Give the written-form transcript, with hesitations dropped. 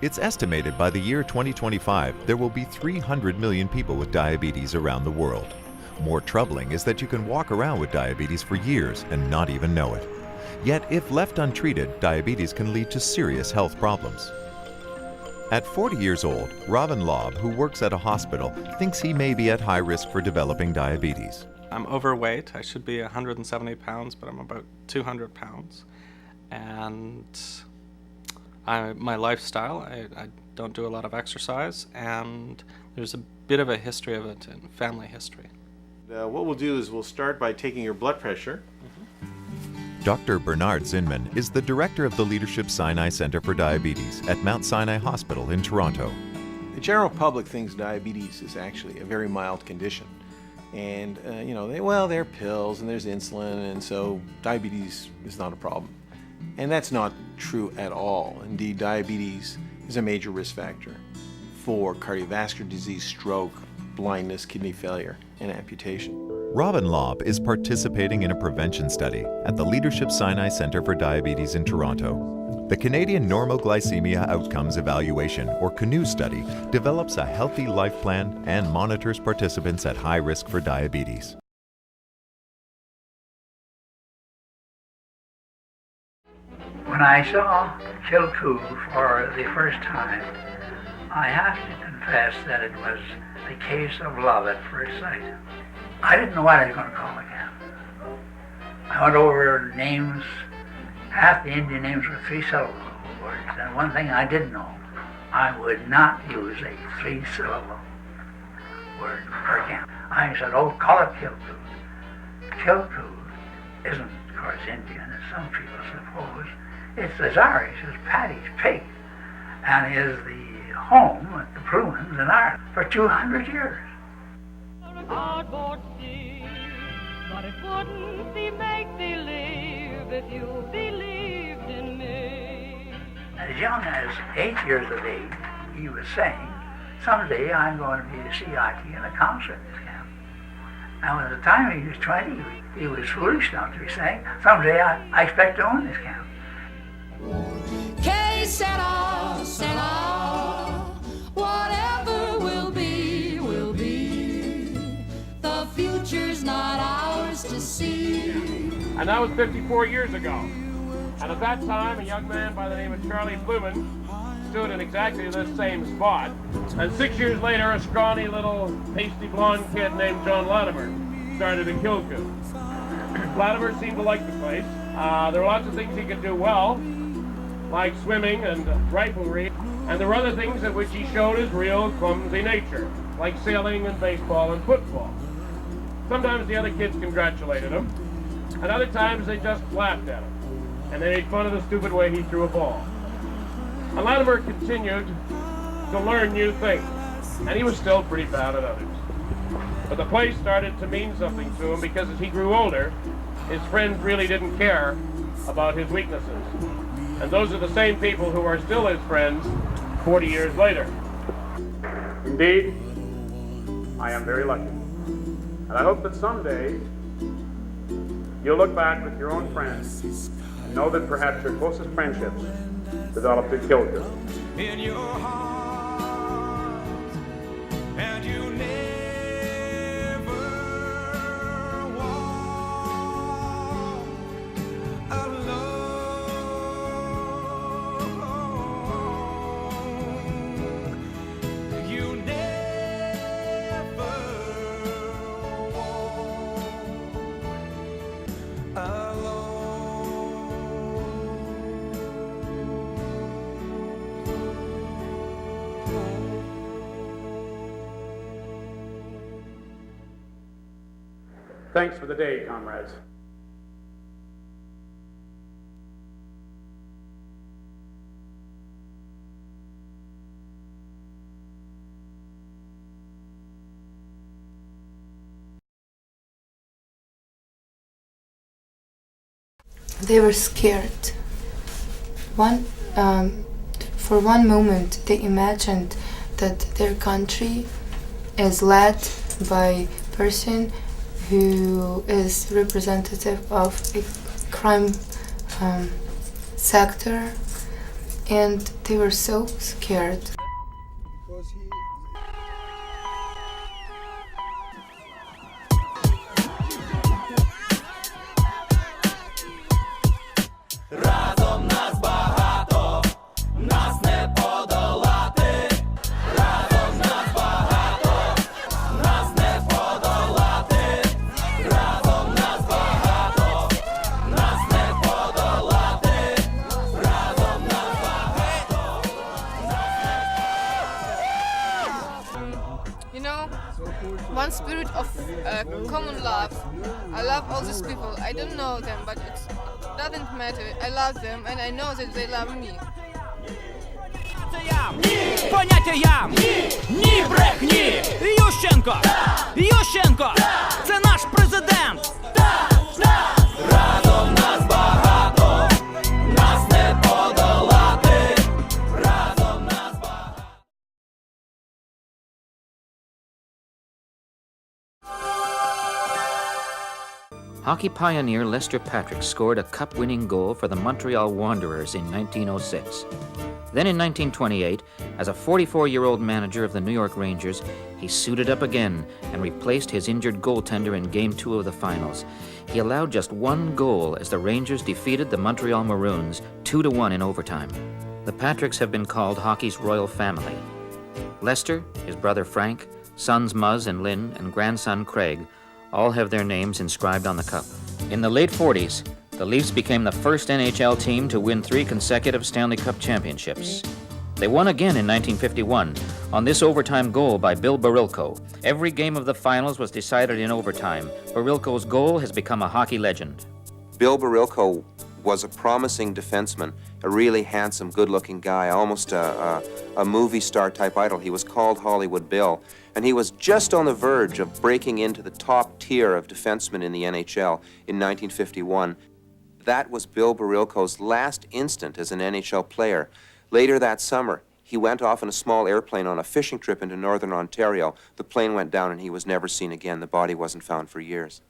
It's estimated by the year 2025 there will be 300 million people with diabetes around the world. More troubling is that you can walk around with diabetes for years and not even know it. Yet, if left untreated, diabetes can lead to serious health problems. At 40 years old, Robin Laub, who works at a hospital, thinks he may be at high risk for developing diabetes. I'm overweight. I should be 170 pounds, but I'm about 200 pounds. And my lifestyle, I don't do a lot of exercise, and there's a bit of a history of it in family history. What we'll do is we'll start by taking your blood pressure. Dr. Bernard Zinman is the director of the Leadership Sinai Center for Diabetes at Mount Sinai Hospital in Toronto. The general public thinks diabetes is actually a very mild condition. And, they're pills and there's insulin, and so diabetes is not a problem. And that's not true at all. Indeed, diabetes is a major risk factor for cardiovascular disease, stroke, blindness, kidney failure, and amputation. Robin Laub is participating in a prevention study at the Leadership Sinai Center for Diabetes in Toronto. The Canadian Normoglycemia Outcomes Evaluation, or CANOE study, develops a healthy life plan and monitors participants at high risk for diabetes. When I saw Kilcoo for the first time, I have to confess that it was a case of love at first sight. I didn't know what I was going to call the camp. I went over names. Half the Indian names were three-syllable words, and one thing I did know, I would not use a three-syllable word per camp. I said, call it Kilcoo. Kilcoo isn't, of course, Indian, as some people suppose. It's Irish, it's Paddy's Pig, and is the home at the Pruins in Ireland for 200 years. Cardboard sea, but it wouldn't be make-believe if you believed in me. As young as 8 years of age, he was saying, someday I'm going to be a CIT in a concert in this camp. Now, at the time he was 20, he was foolish enough to be saying, someday I expect to own this camp. Que sera, sera, whatever will be, will be. The future's not ours to see. And that was 54 years ago. And at that time, a young man by the name of Charlie Fluman stood in exactly this same spot. And 6 years later, a scrawny little pasty blonde kid named John Latimer started in Kilcoo. Latimer seemed to like the place. There were lots of things he could do well, like swimming and riflery, and there were other things in which he showed his real clumsy nature, like sailing and baseball and football. Sometimes the other kids congratulated him, and other times they just laughed at him, and they made fun of the stupid way he threw a ball. And Latimer continued to learn new things, and he was still pretty bad at others. But the place started to mean something to him because as he grew older, his friends really didn't care about his weaknesses. And those are the same people who are still his friends 40 years later. Indeed, I am very lucky. And I hope that someday you'll look back with your own friends and know that perhaps your closest friendships developed in Kilcoo. In your heart, and you never walk alone. You never walk alone. Thanks for the day, comrades. They were scared. For one moment, they imagined that their country is led by a person who is representative of a crime sector, and they were so scared. You know, one spirit of common love. I love all these people. I don't know them, but it doesn't matter. I love them and I know that they love me. Поняття ні брехні. Ющенко, Ющенко, це наш президент. Разом нас багато, нас не подолати. Разом нас багато. Hockey pioneer Lester Patrick scored a cup-winning goal for the Montreal Wanderers in 1906. Then in 1928, as a 44-year-old manager of the New York Rangers, he suited up again and replaced his injured goaltender in Game 2 of the finals. He allowed just one goal as the Rangers defeated the Montreal Maroons 2-1 in overtime. The Patricks have been called hockey's royal family. Lester, his brother Frank, sons Muzz and Lynn, and grandson Craig all have their names inscribed on the cup. In the late 40s, the Leafs became the first NHL team to win 3 consecutive Stanley Cup championships. They won again in 1951 on this overtime goal by Bill Barilko. Every game of the finals was decided in overtime. Barilko's goal has become a hockey legend. Bill Barilko was a promising defenseman, a really handsome, good-looking guy, almost a movie star type idol. He was called Hollywood Bill, and he was just on the verge of breaking into the top tier of defensemen in the NHL in 1951. That was Bill Barilko's last instant as an NHL player. Later that summer, he went off in a small airplane on a fishing trip into northern Ontario. The plane went down and he was never seen again. The body wasn't found for years.